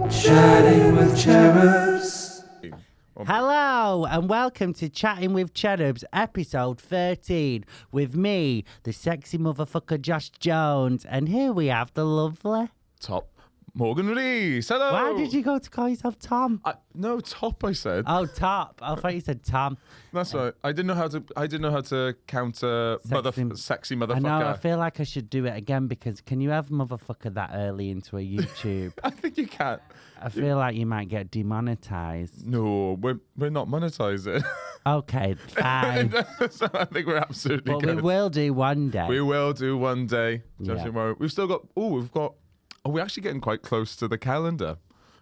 Chatting with Cherubs. Hello and welcome to Chatting with Cherubs, episode 13, with me, the sexy motherfucker Josh Jones, and here we have the lovely... Top Morgan Rees. Hello. Why did you go to call yourself Tom? No, Top. I said. Oh, Top. I thought you said Tom. That's right. I didn't know how to counter sexy motherfucker. I know. I feel like I should do it again because can you have motherfucker that early into a YouTube? I think you can. I feel like you might get demonetized. No, we're not monetizing. Okay, fine. So I think we're absolutely But good. we will do one day. We will do one day. Yeah. Tomorrow. We've still got. We're actually getting quite close to the calendar.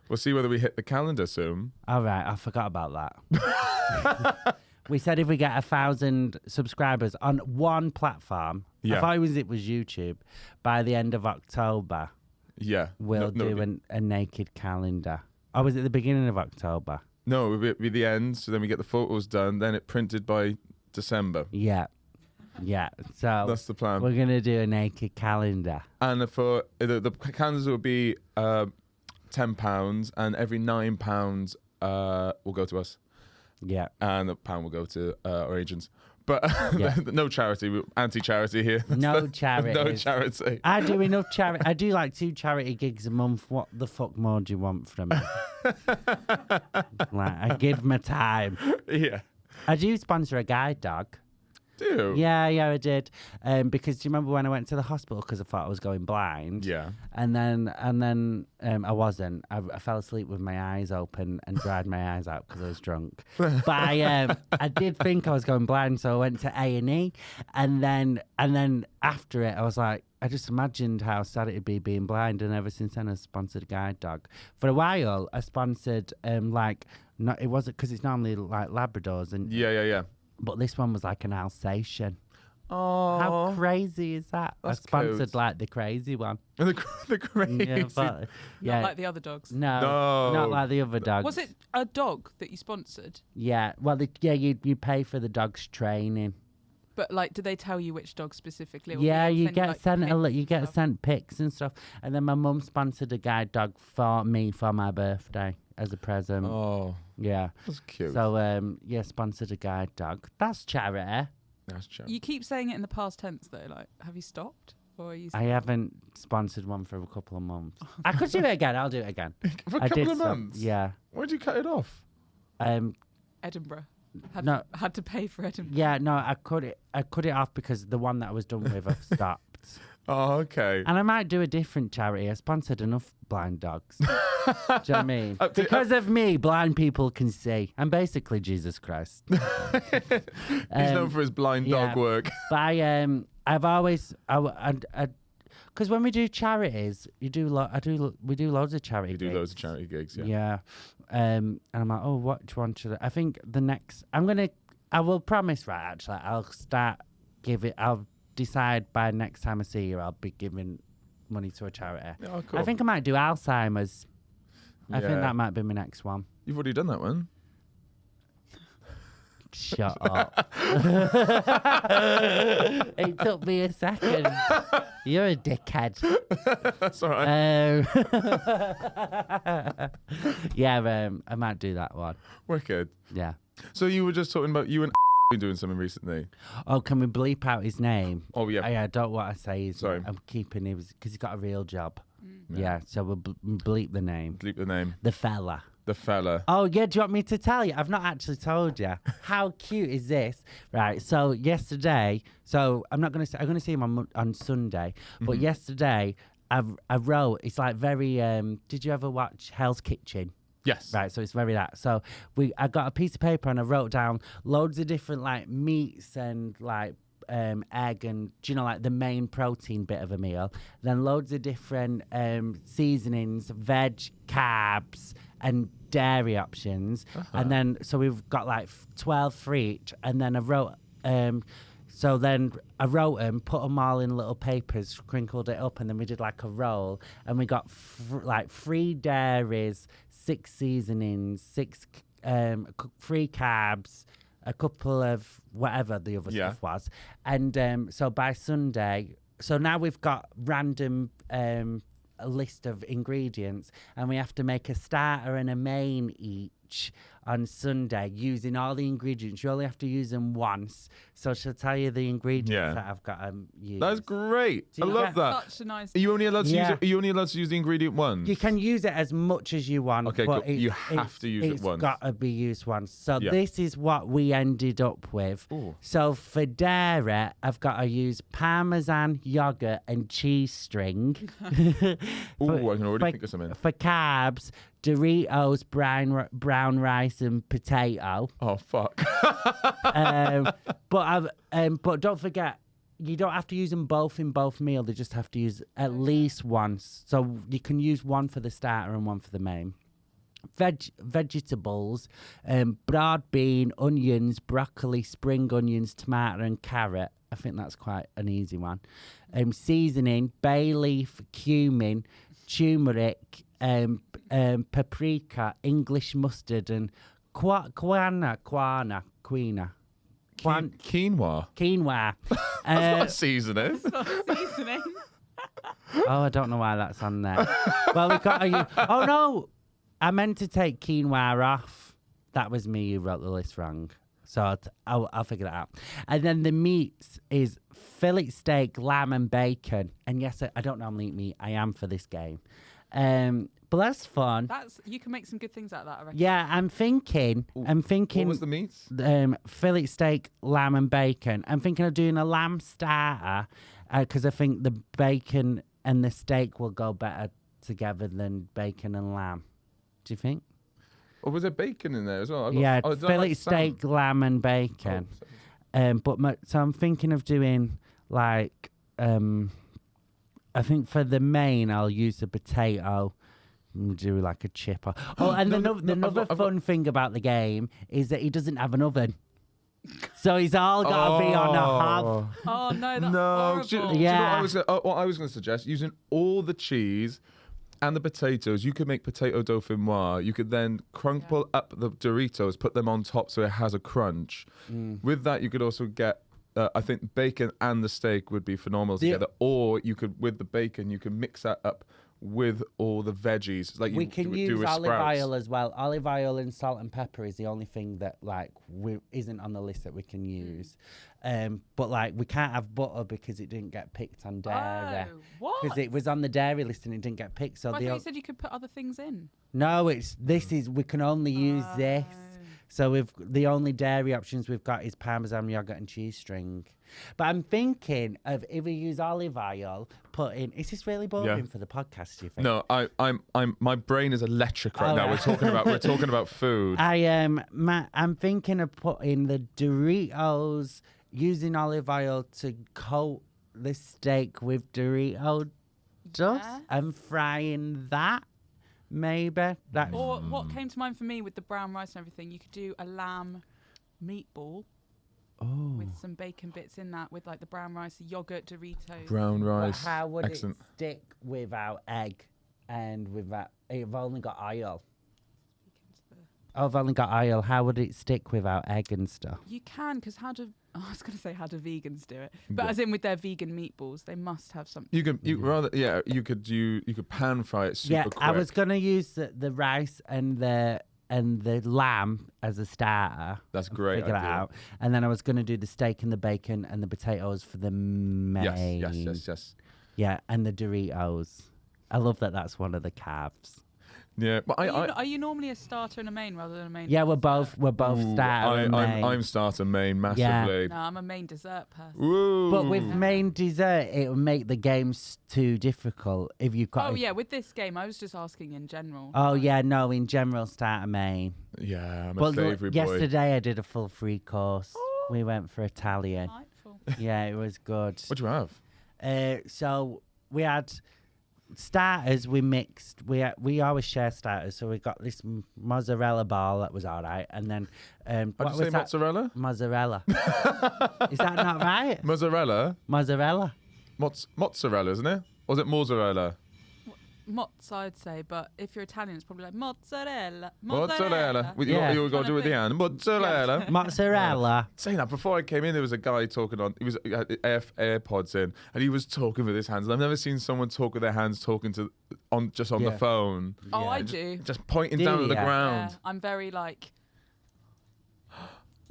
We'll see whether we hit the calendar soon. All right, I forgot about that. We said if we get 1,000 subscribers on one platform, Yeah. I thought it was YouTube, by the end of October, Yeah. we'll do a naked calendar. Or was it the beginning of October? No, it'll be the end. So then we get the photos done. Then it printed by December. Yeah. So That's the plan. we're going to do a naked calendar. And for the calendars will be £10, and every £9 will go to us, Yeah. and £1 will go to our agents. But Yeah. no charity, anti-charity here. No charity. No charity. I do enough charity. I do like 2 charity gigs a month. What the fuck more do you want from me? I give my time. Yeah. I do sponsor a guide dog. Do. Yeah, I did. Because do you remember when I went to the hospital because I thought I was going blind? Yeah. And then I wasn't. I fell asleep with my eyes open and dried my eyes out because I was drunk. But I did think I was going blind, so I went to A&E, and then after it, I was like, I just imagined how sad it'd be being blind, and ever since then, I sponsored a guide dog. For a while, I sponsored it wasn't because it's normally like Labradors and. Yeah. But this one was like an Alsatian. Oh. How crazy is that? That's I sponsored cute. like the crazy one. The crazy. Yeah, Not like the other dogs. no, not like the other dogs. Was it a dog that you sponsored? Yeah, well, you pay for the dog's training. But like, do they tell you which dog specifically? Or Yeah, do they you send get like, sent pics you and get stuff? sent pics and stuff. And then my mum sponsored a guide dog for me for my birthday as a present. Oh, Yeah. that's cute. So sponsored a guide dog. That's charity. That's cute. You keep saying it in the past tense though. Like, have you stopped? Or are you? I haven't sponsored one for a couple of months. I could do it again. I'll do it again. For a I couple did of some- months. Yeah. Why'd you cut it off? Edinburgh. No. Had to pay for Edinburgh. Yeah, no, I cut it off because the one that I was done with I've stopped. Oh, okay. And I might do a different charity. I sponsored enough blind dogs. Do you know what I mean? Because of me, blind people can see. I'm basically Jesus Christ. He's known for his blind dog yeah. work. But I've always because when we do charities, we do loads of charity. We do gigs. loads of charity gigs, yeah. Yeah. And I'm like, oh, which one should I think the next I will promise, right, actually, I'll decide by next time I see you, I'll be giving money to a charity. Oh, cool. I think I might do Alzheimer's. I think Yeah. that might be my next one. You've already done that one. Shut up. It took me a second. You're a dickhead. That's all right. I might do that one. Wicked. Yeah. So you were just talking about you and been doing something recently. Oh, can we bleep out his name? Oh, yeah. I don't want to say his Sorry. I'm keeping him because he's got a real job. Yeah, so we'll bleep the name. Bleep the name. The fella. The fella. Oh, yeah, do you want me to tell you? I've not actually told you. How cute is this? Right, so yesterday, I'm going to see him on Sunday, but yesterday I wrote, it's like very, did you ever watch Hell's Kitchen? Yes. Right, so it's very that. So I got a piece of paper and I wrote down loads of different like meats and like egg and like the main protein bit of a meal. Then loads of different seasonings, veg, carbs, and dairy options. And then so we've got like 12 for each. And then I wrote. So then I wrote them, put them all in little papers, crinkled it up, and then we did like a roll, and we got like 3 dairies, 6 seasonings, 6 free carbs, a couple of whatever the other stuff was. And so by Sunday, so now we've got random a list of ingredients, and we have to make a starter and a main each on Sunday using all the ingredients. You only have to use them once. So she'll tell you the ingredients Yeah. that I've got to use. That's great. Do I you love get- that. Such a nice. Are you only allowed to Yeah. use it? Are you only allowed to use the ingredient once? You can use it as much as you want. Okay, but cool. You have to use it once. It's got to be used once. So Yeah. this is what we ended up with. Ooh. So for dairy, I've got to use Parmesan, yogurt, and cheese string. Ooh, I can already for, think of something. For carbs, Doritos, brown rice, and potato. Oh fuck. But don't forget, you don't have to use them both in both meal. They just have to use at least once. So you can use one for the starter and one for the main. Vegetables, broad bean, onions, broccoli, spring onions, tomato, and carrot. I think that's quite an easy one. Seasoning, bay leaf, cumin, turmeric, paprika, English mustard, and quinoa. Quinoa. Quinoa. That's not seasoning. Seasoning. Oh, I don't know why that's on there. Well, we got to. Oh no, I meant to take quinoa off. That was me who wrote the list wrong. So I'll figure that out. And then the meats is fillet steak, lamb, and bacon. And yes, I don't normally eat meat. I am for this game. But that's fun. You can make some good things out of that, I reckon. Yeah, I'm thinking. What was the meats? Fillet steak, lamb, and bacon. I'm thinking of doing a lamb starter because I think the bacon and the steak will go better together than bacon and lamb. Do you think? Or was there bacon in there as well? I got- Yeah, oh, did I fillet like steak, lamb, and Sam? bacon. Oh, So I'm thinking of doing like I think for the main I'll use the potato. And do like a chip. And another fun thing about the game is that he doesn't have an oven, so he's all got to be on a hob. Oh no, that's no, horrible. do you know Yeah. what I was going to suggest? Using all the cheese and the potatoes, you could make potato dauphinoise. You could then crumple up the Doritos, put them on top so it has a crunch. With that, you could also get, I think, bacon and the steak would be phenomenal together. Or you could, with the bacon, you can mix that up with all the veggies, like We you can would do use with olive sprouts. oil as well. Olive oil and salt and pepper is the only thing that isn't on the list that we can use. But like we can't have butter because it didn't get picked on dairy. Oh, what? Because it was on the dairy list and it didn't get picked. So I thought you said you could put other things in. no, we can only use this. So the only dairy options we've got is Parmesan, yogurt, and cheese string. But I'm thinking of if we use olive oil, put in. Is this really boring Yeah. for the podcast? Do you think? No, I'm my brain is electric right Oh, now. right. We're talking about food. I'm thinking of putting the Doritos, using olive oil to coat the steak with Dorito dust Yeah. and frying that. Maybe that. Or what came to mind for me with the brown rice and everything, you could do a lamb meatball with some bacon bits in that, with like the brown rice, the yogurt, Doritos. Brown But rice. how would Excellent. it stick without egg and without? I've only got oil. I've only got oil. How would it stick without egg and stuff? You can, because I was going to say how do vegans do it, but as in with their vegan meatballs, they must have something. You could pan fry it super Yeah, quick. I was gonna use the rice and the lamb as a starter. That's great. Figure that idea. out, and then I was gonna do the steak and the bacon and the potatoes for the main. Yes. Yeah, and the Doritos. I love that. That's one of the carbs. Yeah, but Are you normally a starter and a main rather than a main? Yeah, we're and a both dessert? starter and main. I'm starter main massively. No, I'm a main dessert person. Ooh. But with main dessert, it will make the games too difficult if you've got. Oh yeah, with this game, I was just asking in general. Oh yeah, no. In general, starter main. Yeah, I'm a But savoury boy. yesterday I did a full 3 course. We went for Italian. Delightful. Yeah, it was good. What do you have? So we had starters. We mixed. We always share starters. So we got this mozzarella ball that was all right, and then Did what you was say that? mozzarella? Mozzarella. Is that not right? Mozzarella? Mozzarella. Mozzarella, isn't it? Or is it mozzarella? mozz, I'd say, but if you're Italian, it's probably like mozzarella. Mozzarella. Yeah. You got to Kind do of with the thing. hand. Mozzarella. Mozzarella. Saying that, before I came in, there was a guy talking on. He had AirPods in, and he was talking with his hands. And I've never seen someone talk with their hands, talking to on the Yeah. phone, Oh, Yeah. I do. just pointing Do down at the you? Yeah, ground. I'm very like.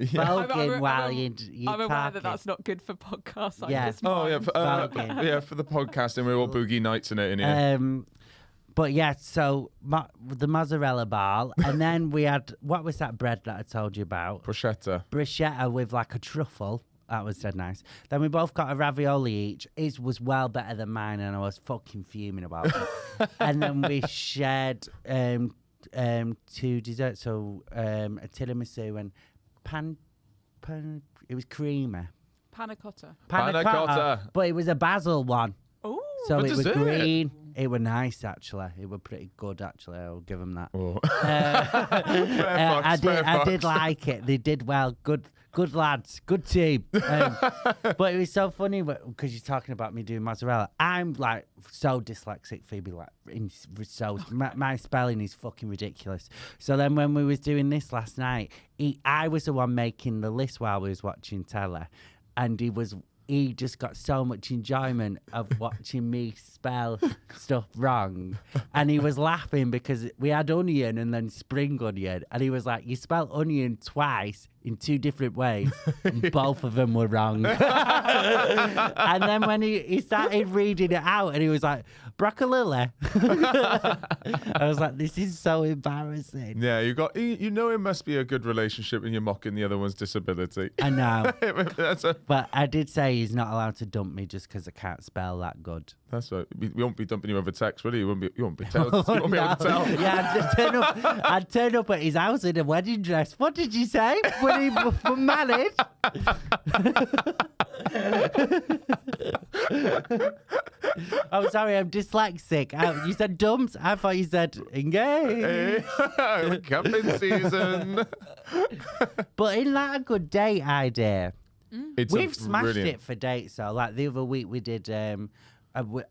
Yeah. Voguing while I'm you're aware talking. that that's not good for podcasts. Like Yeah. this Oh yeah, mind. for, yeah, for the podcast, and we're all boogie nights in it in here. But yeah, so the mozzarella ball, and then we had, what was that bread that I told you about? Prosciutto. Bruschetta with like a truffle. That was dead nice. Then we both got a ravioli each. His was well better than mine, and I was fucking fuming about it. And then we shared two desserts, so a tiramisu and pan. It was creamy. Panna cotta. Panna cotta. But it was a basil one. Oh, So What it was dessert? green. It was nice, actually. It was pretty good, actually. I'll give them that. Oh. I fair did fucks. like it. They did well. Good lads. Good team. But it was so funny because you're talking about me doing mozzarella. I'm like so dyslexic, Phoebe. Like, my spelling is fucking ridiculous. So then when we was doing this last night, I was the one making the list while we was watching telly, and he just got so much enjoyment of watching me spell stuff wrong. And he was laughing because we had onion and then spring onion. And he was like, you spelled onion twice in two different ways. And both of them were wrong. And then when he started reading it out and he was like, broccoli. I was like, this is so embarrassing. Yeah, you know it must be a good relationship when you're mocking the other one's disability. I know. That's But I did say he's not allowed to dump me just because I can't spell that good. right. We won't be dumping you over text, will you? You won't be able to tell. Yeah, I'd turn up at his house in a wedding dress. What did you say when he was married? Oh, sorry, I'm dyslexic. You said dumps. I thought you said engaged. Hey, cupping season. But isn't that a good date idea? It's We've smashed brilliant. it for dates, though. Like the other week, we did.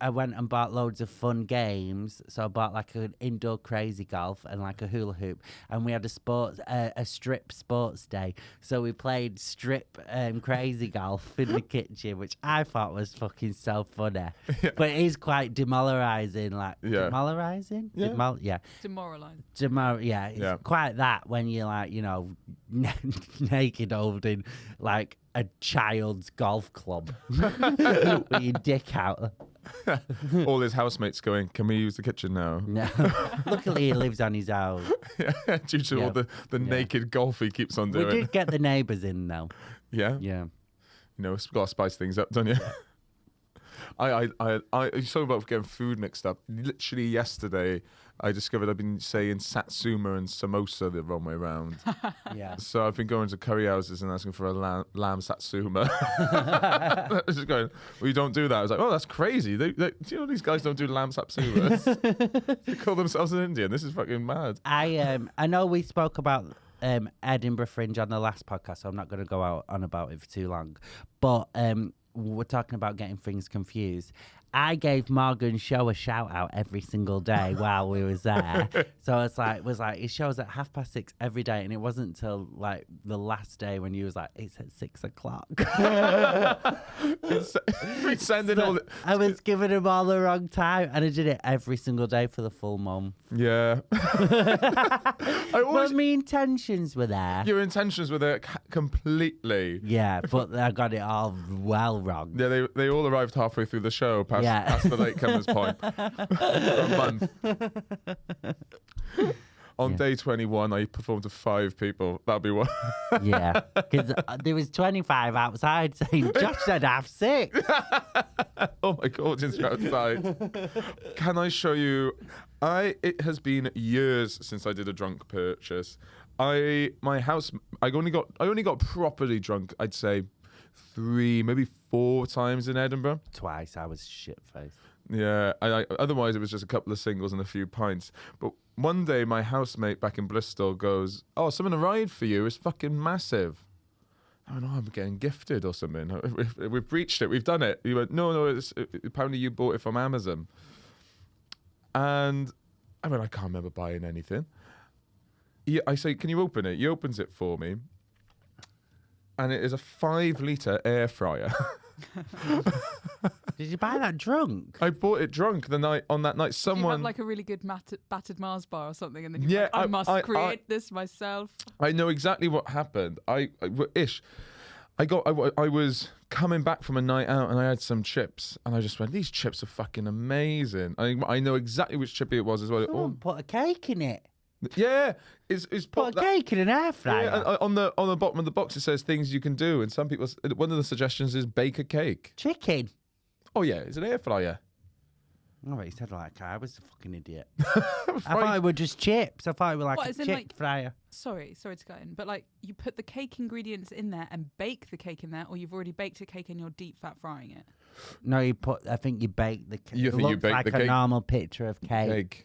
I went and bought loads of fun games. So I bought like an indoor crazy golf and like a hula hoop, and we had a strip sports day. So we played strip crazy golf in the kitchen, which I thought was fucking so funny. But it is quite demoralizing. Like Yeah. demoralizing. Yeah. Yeah. demoralised. Yeah, it's Yeah. quite that when you're like, naked holding like a child's golf club with your dick out. All his housemates going, can we use the kitchen now? No, luckily he lives on his own. Due to Yeah. all the naked golf he keeps on We doing. did get the neighbours in though. Yeah? Yeah. You know, it's got to spice things up, don't you? I you're talking about getting food mixed up. Literally yesterday, I discovered I've been saying satsuma and samosa the wrong way around. Yeah. So I've been going to curry houses and asking for a lamb satsuma. I was just going, well, you don't do that. I was like, oh, that's crazy. Do you know these guys don't do lamb satsumas? They call themselves an Indian. This is fucking mad. I know we spoke about Edinburgh Fringe on the last podcast, so I'm not going to go out on about it for too long. But we're talking about getting things confused. I gave Morgan's show a shout out every single day while we was there. So it's like it shows at 6:30 every day, and it wasn't until like the last day when you was like, it's at 6 o'clock. We sending all. I was giving him all the wrong time, and I did it every single day for the full month. Yeah. I always, But my intentions were there. your intentions were there completely. Yeah, but I got it all well wrong. Yeah, they all arrived halfway through the show, past the latecomers point. For a month. On day 21, I performed to 5 people. That'd be one. Yeah, because there was 25 outside saying, Josh said half 6. Oh my God, since you're outside. Can I show you? It has been years since I did a drunk purchase. I only got properly drunk, I'd say 3, maybe 4 times in Edinburgh. Twice, I was shit-faced. Yeah, otherwise it was just a couple of singles and a few pints. But one day my housemate back in Bristol goes, "Oh, something arrived for you. It's fucking massive." I went, "Oh, I'm getting gifted or something. We've breached it. We've done it." He went, "No, apparently you bought it from Amazon." And I mean, I can't remember buying anything. I say, can you open it? He opens it for me. And it is a 5-litre air fryer. Did you buy that drunk? I bought it drunk the night on that night. Do you have Someone, like a really good battered Mars bar or something, and then you're Yeah, like, I must I- create this myself. I know exactly what happened. I was coming back from a night out and I had some chips and I just went, these chips are fucking amazing. I know exactly which chippy it was as well. Someone put a cake in it. Yeah, it's Put a cake in an air fryer. Yeah, on the bottom of the box it says things you can do, and some people, one of the suggestions is bake a cake. Chicken. Oh yeah, it's an air fryer. Oh, he said like I was a fucking idiot. I thought it were just chips. I thought it were like What, a as in, chip like- fryer. Sorry to cut in, but like you put the cake ingredients in there and bake the cake in there, or you've already baked a cake and you're deep fat frying it. No, I think you bake the cake. You It think you looks bake like the a cake? normal picture of cake. Cake.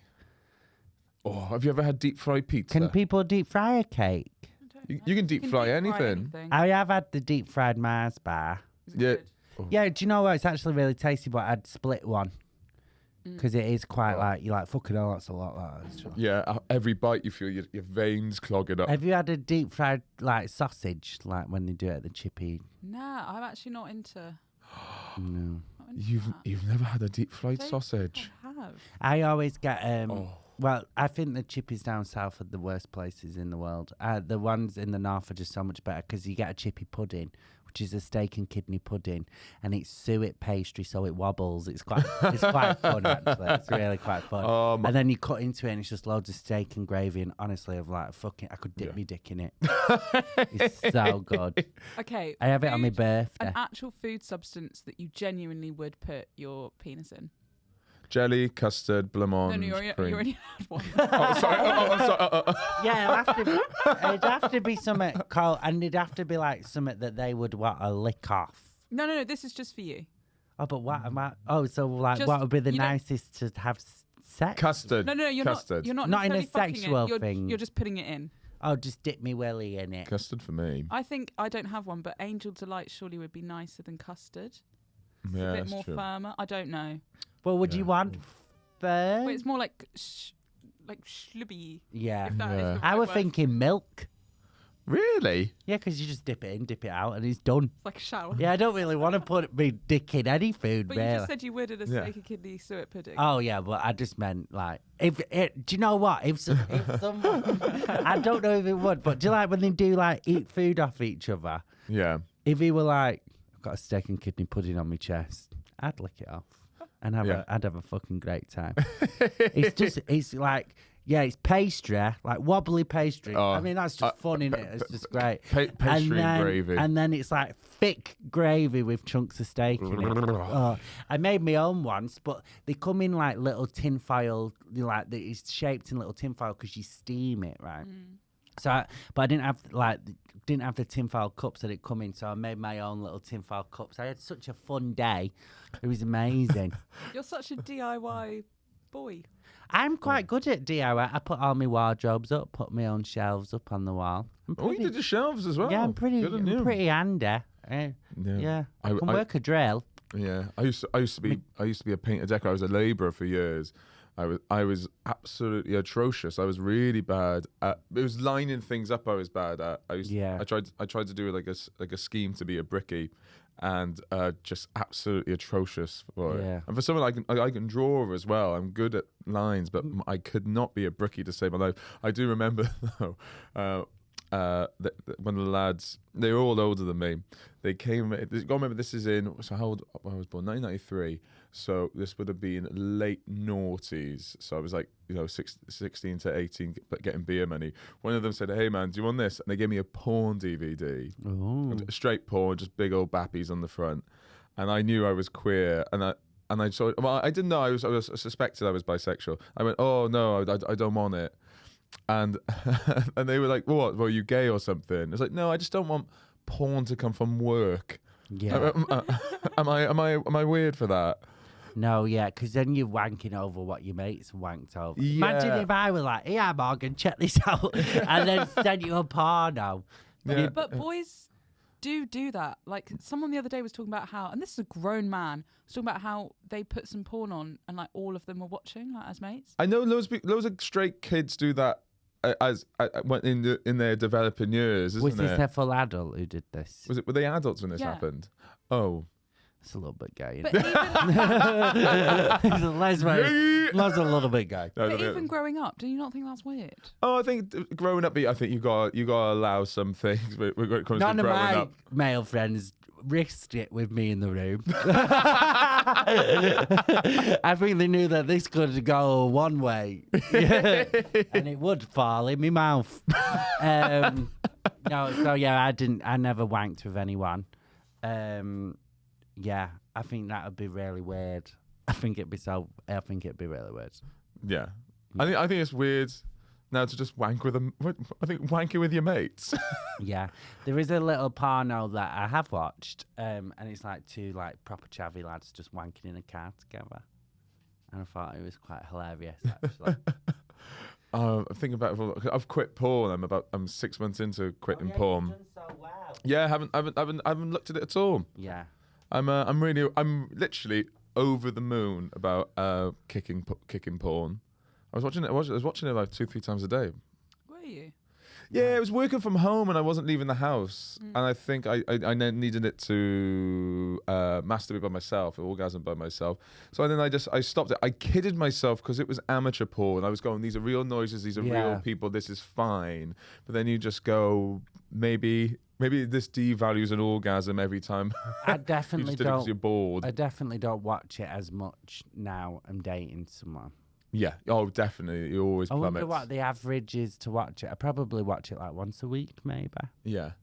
Oh, have you ever had deep fried pizza? Can people deep fry a cake? You can deep fry anything. I have had the deep fried Mars bar. Is it Yeah. good? Yeah, do you know what? It's actually really tasty, but I'd split one. Mm. Because it is quite like, you're like, fucking hell, that's a lot. That is. Yeah, every bite you feel your veins clogging up. Have you had a deep fried like sausage, like when they do it at the chippy? Nah, I'm actually not into. No. Not into You've that. you've never had a deep fried Don't- sausage? I have. I always get Oh. well, I think the chippies down south are the worst places in the world. The ones in the north are just so much better because you get a chippy pudding, which is a steak and kidney pudding, and it's suet pastry, so it wobbles. It's quite fun actually. It's really quite fun. And then you cut into it, and it's just loads of steak and gravy. And honestly, I've like I could dip me dick in it. It's so good. Okay. I have it on my food- birthday. An actual food substance that you genuinely would put your penis in. Jelly, custard, blancmange, No, you cream. already had one. Oh, sorry. I'm sorry. Yeah, it'd have to be something called, and it'd have to be like something that they would want to lick off. No. This is just for you. Oh, but what am I? Oh, so like, Just- what would be the you don't- nicest to have sex? Custard. No. You're custard. not. You're not. Not in a necessarily fucking sexual it. You're, thing. You're just putting it in. Oh, just dip me willy in it. Custard for me. I think I don't have one, but Angel Delight surely would be nicer than custard. It's Yeah, a bit that's more true. firmer. I don't know. Well, would you Yeah. want firm? But it's more like schlubby. Yeah. If that is Yeah. the I right was word. thinking milk. Really? Yeah, because you just dip it in, dip it out, and it's done. It's like a shower. Yeah, I don't really want to put me dick in any food, But really. you just said you would in a Yeah. steak and kidney suet pudding. Oh yeah, but I just meant like if it. Do you know what? If someone, I don't know if it would, but do you like when they do like eat food off each other? Yeah. If he were like, I've got a steak and kidney pudding on my chest, I'd lick it off and I'd have a fucking great time. It's like, yeah, it's pastry, like wobbly pastry. Oh, I mean, that's just fun, isn't it? It's just great. Pastry and gravy. And then it's like thick gravy with chunks of steak in it. Oh, I made my own once, but they come in like little tin foil, like it's shaped in little tin foil because you steam it, right? So, but I didn't have the tinfoil cups that it come in, so I made my own little tinfoil cups. I had such a fun day; it was amazing. You're such a DIY boy. I'm quite good at DIY. I put all my wardrobes up, put my own shelves up on the wall. I'm Oh, you did the shelves as well. yeah, I'm pretty Good on you. handy. Yeah, I can work a drill. Yeah, I used to be a painter decorator. I was a labourer for years. I was absolutely atrocious. I was really bad at. It was lining things up. I was bad at. I tried to do like a scheme to be a brickie, and just absolutely atrocious for Yeah. it. And for someone I can draw as well. I'm good at lines, but I could not be a brickie to save my life. I do remember though. One of the lads, they were all older than me. They came. Got to remember, this is in. So how old? I was born 1993. So this would have been late noughties. So I was like, 16 to 18, but getting beer money. One of them said, "Hey man, do you want this?" And they gave me a porn DVD, Ooh. straight porn, just big old bappies on the front. And I knew I was queer, and I saw. Well, I didn't know I was suspected I was bisexual. I went, "Oh no, I don't want it." And and they were like, "What? Well, you gay or something?" It's like, "No, I just don't want porn to come from work." Yeah. Am I weird for that? No, yeah, because then you're wanking over what your mates wanked over. Imagine Yeah. if I was like, "Yeah, Morgan, check this out," and then send you a porno. Yeah. But boys do that. Like someone the other day was talking about how, and this is a grown man, was talking about how they put some porn on and like all of them were watching, like as mates. I know loads of straight kids do that in their developing years, isn't Was this it? a full adult who did this? Were they adults when this Yeah. happened? Oh. It's a little bit gay. But Isn't even, it? That's a little bit gay. No, but no, even growing up, do you not think that's weird? Oh, I think growing up, I think you got to allow some things when it comes None to of growing my up. male friends risked it with me in the room. I think they knew that this could go one way, and it would fall in my mouth. No, so yeah, I never wanked with anyone. Yeah, I think that would be really weird. I think it'd be really weird. Yeah, I think it's weird now to just wank with them. I think wanking with your mates. Yeah, there is a little porno that I have watched, and it's like two like proper chavvy lads just wanking in a car together, and I thought it was quite hilarious actually. I'm thinking about I've quit porn. I'm 6 months into quitting porn. You've done so well. Yeah, I haven't looked at it at all. Yeah. I'm literally over the moon about kicking porn. I was watching it like 2-3 times a day. Were you? Yeah, it was working from home and I wasn't leaving the house. And I think I needed it to masturbate by myself, orgasm by myself. So then I stopped it. I kidded myself because it was amateur porn. I was going, these are real noises, these are real people, this is fine. But then you just go, maybe this devalues an orgasm every time. I definitely you just did it 'cause don't. you're bored. I definitely don't watch it as much now. I'm dating someone. Yeah. Oh, definitely. You always I wonder plummet. what the average is to watch it. I probably watch it like once a week, maybe. Yeah.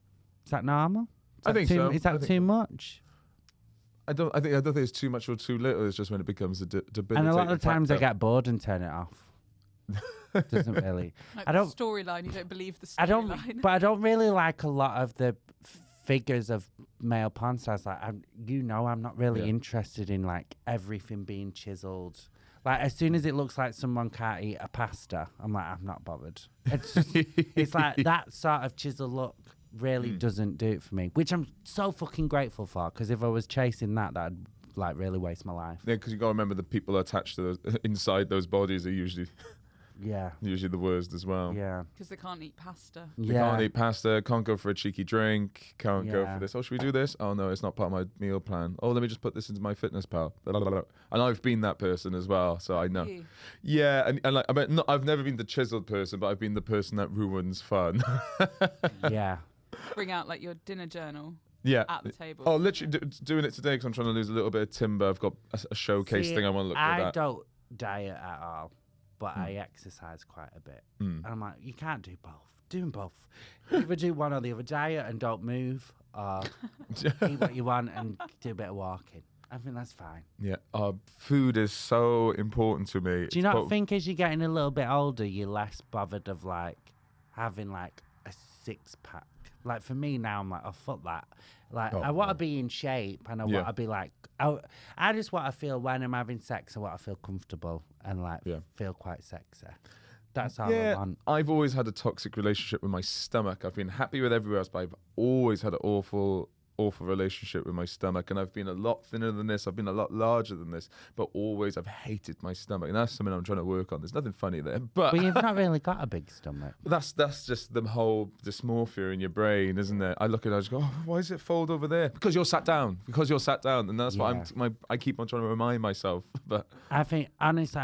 Is that normal? I think so. Is that too much? I don't think it's too much or too little. It's just when it becomes a debilitating And a lot of times I factor. get bored and turn it off. Doesn't really. Like I don't. the storyline, you don't believe the I don't. storyline. But I don't really like a lot of the figures of male porn stars. Like I'm not really Yeah. interested in like everything being chiseled. Like as soon as it looks like someone can't eat a pasta, I'm like, I'm not bothered. It's just, it's like that sort of chisel look really doesn't do it for me, which I'm so fucking grateful for. Because if I was chasing that, that'd like really waste my life. Yeah, because you got to remember the people attached to those inside those bodies are usually Yeah. the worst as well. Yeah. Because they can't eat pasta. They Yeah. can't eat pasta, can't go for a cheeky drink, can't go Yeah. for this. Oh, should we do this? Oh, no, it's not part of my meal plan. Oh, let me just put this into my fitness pal. Blah, blah, blah. And I've been that person as well, so I know. You. Yeah, and like, I've never been the chiseled person, but I've been the person that ruins fun. Yeah. Bring out like your dinner journal Yeah. at the table. Oh, literally doing it today because I'm trying to lose a little bit of timber. I've got a showcase See, thing I want to look I for that. don't diet at all, but I exercise quite a bit. And I'm like, you can't do both. Doing both. Either do one or the other, diet and don't move, or eat what you want and do a bit of walking. I think that's fine. Yeah. Food is so important to me. Do you not think as you're getting a little bit older, you're less bothered of like having like a 6-pack? Like for me now, I'm like, oh fuck that. Like I want to be in shape, and I want to be like, I just want to feel when I'm having sex, I want to feel comfortable and like feel quite sexy. That's all I want. I've always had a toxic relationship with my stomach. I've been happy with everywhere else, but I've always had an awful relationship with my stomach. And I've been a lot thinner than this. I've been a lot larger than this, but always I've hated my stomach. And that's something I'm trying to work on. There's nothing funny there, but Well, you've not really got a big stomach. that's just the whole dysmorphia in your brain, isn't it? I look at it, I just go, oh, why does it fold over there? Because you're sat down. And that's what I keep on trying to remind myself. But I think, honestly,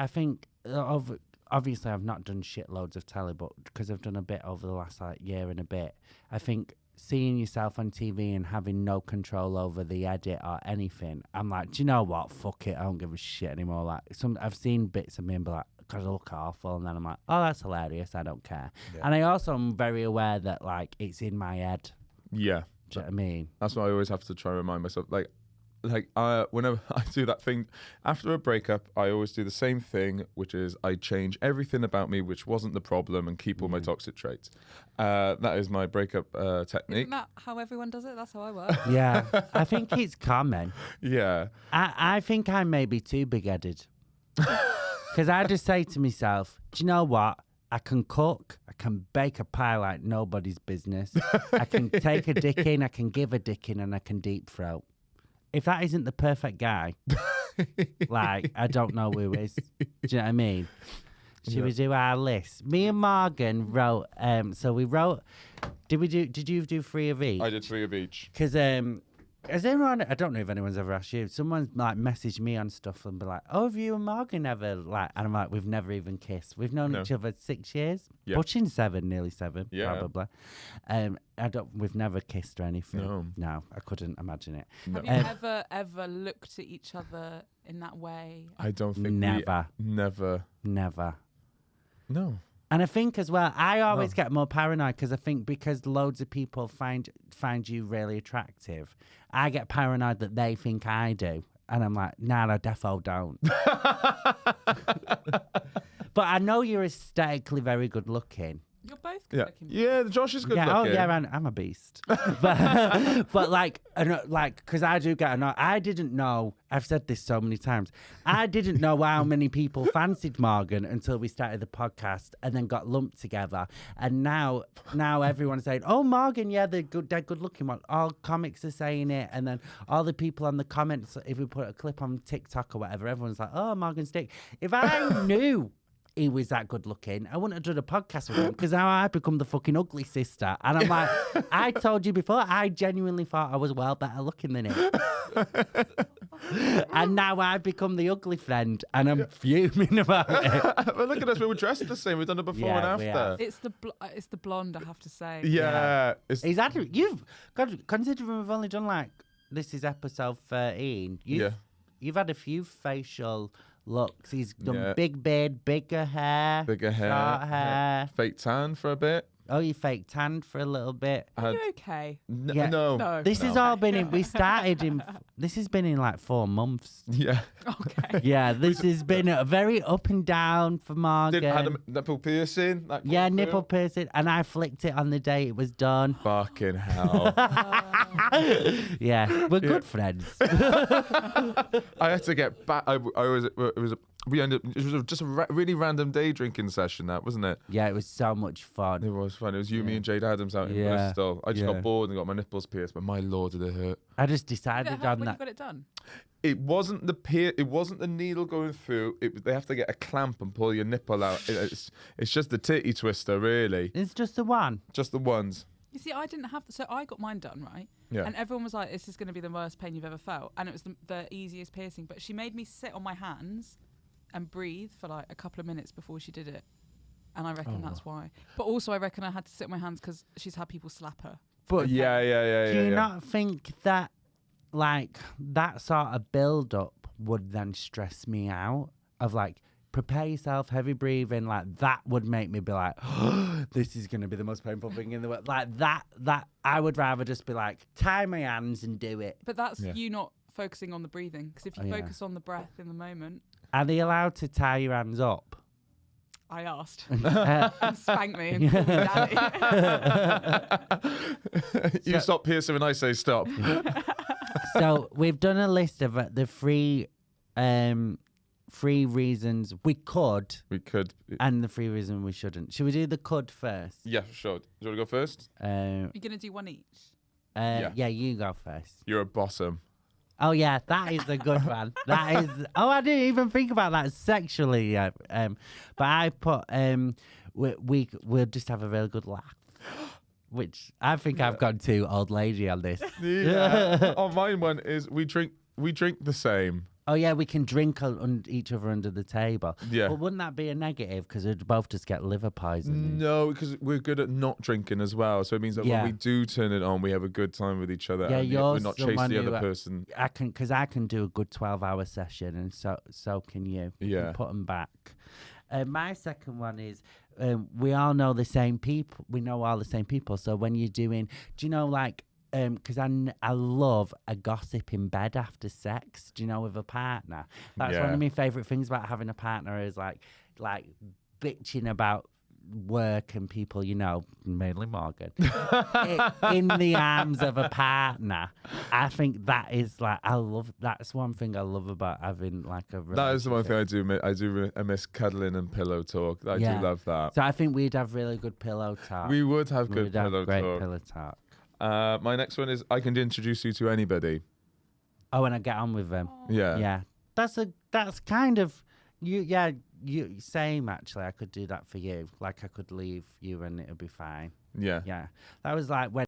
obviously I've not done shitloads of telly, but because I've done a bit over the last like year and a bit, I think seeing yourself on TV and having no control over the edit or anything, I'm like, do you know what? Fuck it, I don't give a shit anymore. Like I've seen bits of me and be like, because I look awful, and then I'm like, oh, that's hilarious. I don't care. Yeah. And I also am very aware that like it's in my head. yeah, Do you know what I mean? that's why I always have to try and remind myself. Whenever I do that thing after a breakup, I always do the same thing, which is I change everything about me which wasn't the problem and keep all my toxic traits. That is my breakup technique. Isn't that how everyone does it? That's how I work. Yeah, I think it's common. Yeah, I think I may be too big-headed. Because I just say to myself, do you know what? I can cook. I can bake a pie like nobody's business. I can take a dick in. I can give a dick in, and I can deep throat. If that isn't the perfect guy, like, I don't know who is. Do you know what I mean? Should we do our list? Me and Morgan wrote. So we wrote. Did you do 3 of each? I did 3 of each. Because has anyone? I don't know if anyone's ever asked you. Someone's like messaged me on stuff and be like, "Oh, have you and Morgan ever like?" And I'm like, "We've never even kissed. We've known each other 6 years, Yeah. pushing 7, nearly 7, Yeah. probably." We've never kissed or anything. No, I couldn't imagine it. No. Have you ever looked at each other in that way? I don't think Never. Never. No. And I think as well, I always get more paranoid because loads of people find you really attractive. I get paranoid that they think I do. And I'm like, nah, I defo don't. But I know you're aesthetically very good looking. You're both good Yeah. looking. Yeah, Josh is good Yeah, looking. oh yeah, I'm a beast. but like, because I do get annoyed. I didn't know. I've said this so many times. I didn't know how many people fancied Morgan until we started the podcast, and then got lumped together. And now everyone's saying, "Oh, Morgan, yeah, they're good looking." All comics are saying it, and then all the people on the comments, if we put a clip on TikTok or whatever, everyone's like, "Oh, Morgan's dick." If I knew he was that good looking, I wouldn't have done a podcast with him, because now I've become the fucking ugly sister. And I'm like, I told you before, I genuinely thought I was well better looking than him. And now I've become the ugly friend, and I'm fuming about it. Well, look at us. We were dressed the same. We've done it before Yeah, and we after. It's the blonde, I have to say. Yeah. It's, Exactly. Considering we've only done this is episode 13, you've had a few facial looks. He's done big beard, bigger hair, short hair. Fake tan for a bit. Oh, you fake tanned for a little bit. Are you okay? Yeah. No. No. This has all been in. We started in. This has been in like 4 months. Yeah. Okay. Yeah, this has been a very up and down for Morgan. Had a nipple piercing. That Yeah, come nipple through. piercing, and I flicked it on the day it was done. Fucking hell. Yeah, we're good friends. I had to get back. We ended. It was just a really random day drinking session. That wasn't it. Yeah, it was so much It fun. was fun. It was you, me, and Jade Adams out in Yeah. Bristol. I just Yeah. got bored and got my nipples pierced, but my lord, did it hurt. I just Did decided it hurt on when you that. got it done? It wasn't it wasn't the needle going through. They have to get a clamp and pull your nipple out. It's just the titty twister, really. It's just the one. Just the ones. You see, I didn't have. So I got mine done, right? Yeah. And everyone was like, "This is going to be the worst pain you've ever felt," and it was the easiest piercing. But she made me sit on my hands and breathe for like a couple of minutes before she did it, and I reckon that's why. But also, I reckon I had to sit on my hands because she's had people slap her. But Yeah. do you not think that, like, that sort of build up would then stress me out? Of like, prepare yourself, heavy breathing, like that would make me be like, oh, this is going to be the most painful thing in the world. Like that I would rather just be like, tie my hands and do it. But that's Yeah. you not focusing on the breathing, because if you Oh, yeah. focus on the breath in the moment, Are they allowed to tie your hands up? I asked Uh, and spanked me and called me daddy. You stop piercing when I say stop. so we've done a list of the three reasons we could We could. and the 3 reasons we shouldn't. Should we do the could first? Yeah, sure. Do you want to go first? You're gonna do one each. Yeah, you go first. You're a bottom. Oh yeah, that is a good one. That is. Oh, I didn't even think about that sexually yet. But I put we'll just have a real good laugh, which I think I've gone too old lady on this. Yeah. Oh, mine one is we drink the same. Oh yeah, we can drink each other under the table. Yeah. But wouldn't that be a negative? Because we'd both just get liver poisoning. No, because we're good at not drinking as well. So it means that Yeah. when we do turn it on, we have a good time with each other. Yeah, and you're we're not chasing someone the who, other person. I can do a good 12-hour session, and so can you. We Yeah. can put them back. My second one is we all know the same people. We know all the same people. So when you're doing, do you know, like, because I love a gossip in bed after sex, do you know, with a partner. That's one Yeah. of my favourite things about having a partner is like bitching about work and people, mainly Morgan, in the arms of a partner. I think that is like, that's one thing I love about having like a relationship. That is the one thing I do miss. I miss cuddling and pillow talk. I do love that. So I think we'd have really good pillow talk. We would have We'd good have pillow great talk. pillow talk. My next one is I can introduce you to anybody. Oh, and I get on with them. Yeah. Yeah. That's kind of you same actually. I could do that for you. Like I could leave you and it'll be fine. Yeah. Yeah. That was like when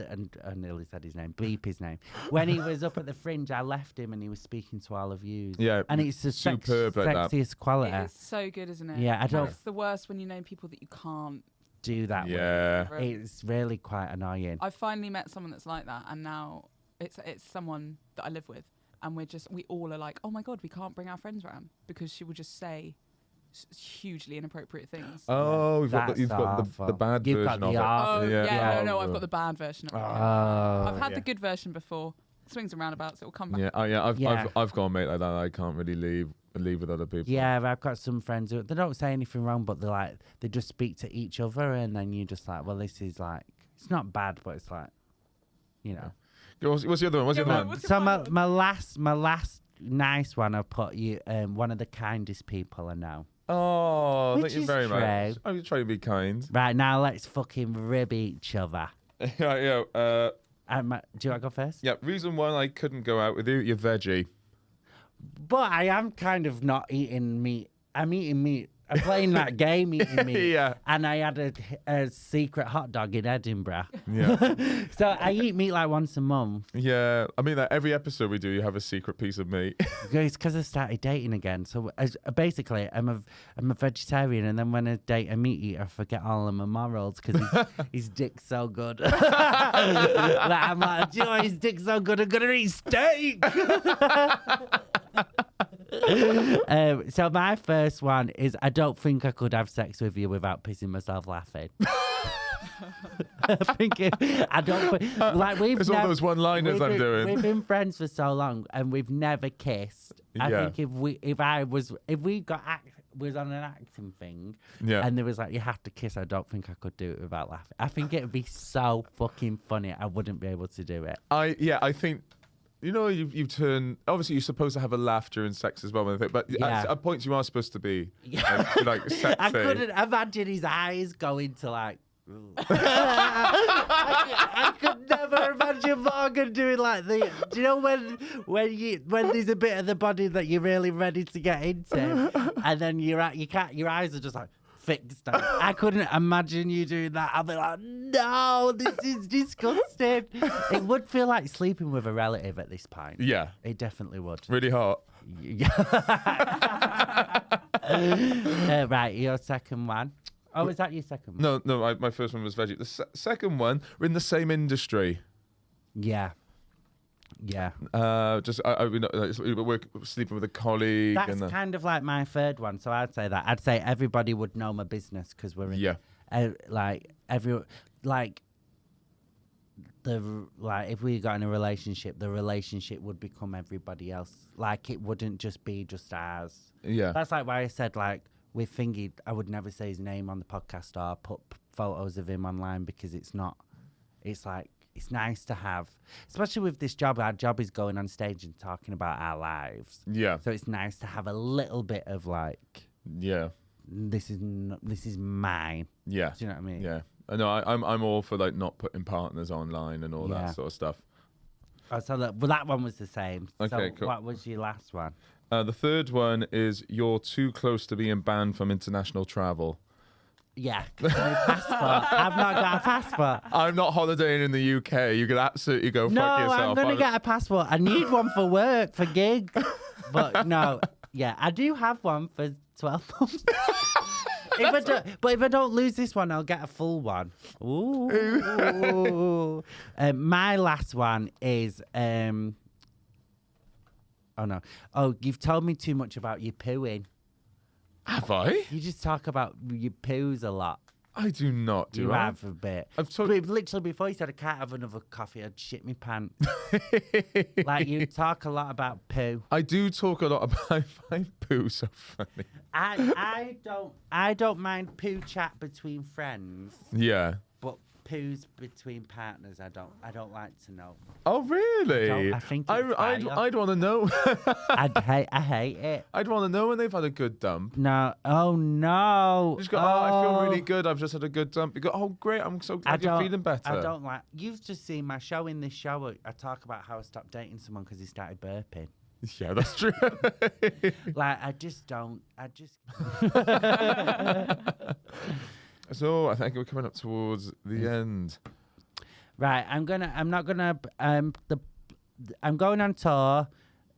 and I nearly said his name. Bleep his name. When he was up at the Fringe, I left him and he was speaking to all of you. Yeah. And it's the superb like that. sexiest quality. It is so good, isn't it? Yeah, I don't- It's the worst when you know people that you can't. Do that. Yeah. With. It's really quite annoying. I finally met someone that's like that, and now it's someone that I live with, and we all are like, oh my god, we can't bring our friends around because she will just say hugely inappropriate things. Oh, you've got That's the awful. bad You've version got of the it. awful- Oh yeah, Oh. no, I've got the bad version of it. Oh, I've had yeah. the good version before. Swings and roundabouts, it will come back. Yeah. Oh, yeah. Yeah. I've got a mate like that. I can't really leave with other people. yeah, I've got some friends who they don't say anything wrong, but they just speak to each other, and then you just like, well, this is like, it's not bad, but it's like, What's the other one? What's the Yeah, other one? what's your So final my last nice one, I've put you one of the kindest people I know. Oh, Which thank you is very much. true. I'm trying to be kind. Right now, let's fucking rib each other. Yeah. Do you want to go first? Yeah. Reason why I couldn't go out with you, you're veggie. But I am kind of not eating meat. I'm eating meat. I'm playing that game eating meat. Yeah. And I had a secret hot dog in Edinburgh. Yeah. So I eat meat like once a month. Yeah. I mean, like, every episode we do, you have a secret piece of meat. It's because I started dating again. So basically, I'm a vegetarian, and then when I date a meat eater, I forget all of my morals because his dick's so good. Like, I'm like, do you know his dick's so good? I'm gonna eat steak. So my first one is I don't think I could have sex with you without pissing myself laughing. I don't think, like we've It's all those one-liners I'm doing. We've been friends for so long and we've never kissed. I Yeah. think if we was on an acting thing Yeah. and there was like you have to kiss, I don't think I could do it without laughing. I think it would be so fucking funny. I wouldn't be able to do it. I think, you turn. Obviously, you're supposed to have a laugh during sex as well, but Yeah. at points you are supposed to be Yeah. like sexy. I couldn't imagine his eyes going to like. I could never imagine Morgan doing like the. Do you know when there's a bit of the body that you're really ready to get into, and then your eyes are just like fixed. I couldn't imagine you doing that. I'd be like, no, this is disgusting. It would feel like sleeping with a relative at this point. Yeah, It definitely would. really hot. Right, your second one. Oh, is that your second one? No, my first one was veggie. The second one, we're in the same industry. Yeah. We're sleeping with a colleague. That's kind of like my third one. So I'd say that. I'd say everybody would know my business because we're in. Yeah. If we got in a relationship, the relationship would become everybody else. Like it wouldn't just be just ours. Yeah. That's like why I said like with Thingy, I would never say his name on the podcast or put photos of him online because it's not. It's like it's nice to have, especially with this job. Our job is going on stage and talking about our lives. Yeah. So it's nice to have a little bit of like, Yeah. this is mine. Yeah. Do you know what I mean? Yeah. No, I'm all for like not putting partners online and all Yeah. that sort of stuff. Oh, so that one was the same. Okay, so cool. What was your last one? The third one is you're too close to being banned from international travel. Yeah, 'cause my passport. I've not got a passport. I'm not holidaying in the UK. You could absolutely go No, fuck yourself. I'm gonna get a passport. I need one for work, for gigs. But no, yeah, I do have one for 12 months. If I don't lose this one, I'll get a full one. Ooh. My last one is oh no. Oh, you've told me too much about your pooing. Have I? You just talk about your poos a lot. I do not, do You I? have a bit. I've told But literally before you said I can't have another coffee, I'd shit me pants. Like you talk a lot about poo. I do talk a lot about. I find poo so funny. I don't mind poo chat between friends, Yeah. but poos between partners I don't like to know. Oh really? I think I, it's I'd, fire. I'd want to know. I hate it. I'd want to know when they've had a good dump. No, oh no. You just go, oh, I feel really good. I've just had a good dump. You go, oh, great. I'm so glad you're feeling better. I don't like. You've just seen my show. In this show, I talk about how I stopped dating someone because he started burping. Yeah, that's true. Like I just don't. I just. So I think we're coming up towards the end. Right, I'm not gonna. I'm going on tour.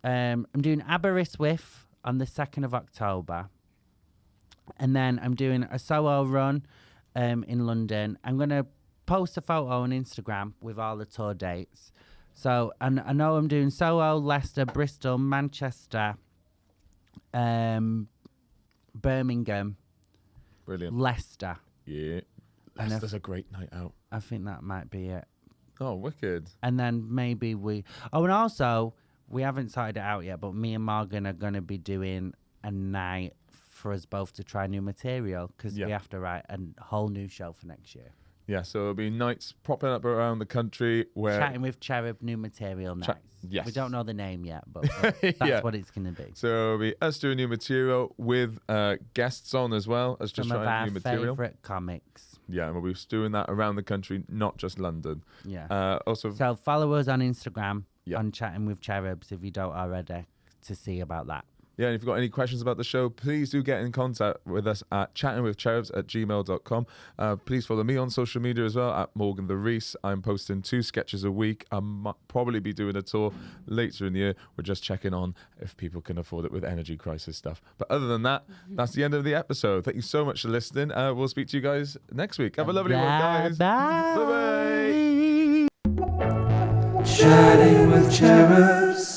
I'm doing Aberystwyth on the 2nd of October, and then I'm doing a solo run, in London. I'm gonna post a photo on Instagram with all the tour dates. So, and I know I'm doing solo Leicester, Bristol, Manchester, Birmingham, Brilliant. Leicester. Yeah. And Leicester's a great night out. I think that might be it. Oh, wicked. And then maybe we. Oh, and also we haven't sorted it out yet, but me and Morgan are going to be doing a night for us both to try new material because Yeah. we have to write a whole new show for next year. Yeah, so it'll be nights popping up around the country where Chatting with Cherub, new material nights. yes. We don't know the name yet, but that's Yeah. what it's going to be. So it'll be us doing new material with guests on as well as just Some of trying our new material. favourite comics. Yeah, and we'll be doing that around the country, not just London. Yeah. Also, So follow us on Instagram Yeah. on Chatting with Cherubs if you don't already to see about that. yeah, and if you've got any questions about the show, please do get in contact with us at chattingwithcherubs@gmail.com. Please follow me on social media as well at Morgan the Reese. I'm posting 2 sketches a week. I might probably be doing a tour later in the year. We're just checking on if people can afford it with energy crisis stuff. But other than that, that's the end of the episode. Thank you so much for listening. We'll speak to you guys next week. Have a lovely one, guys. Bye. Bye-bye. Chatting with cherubs.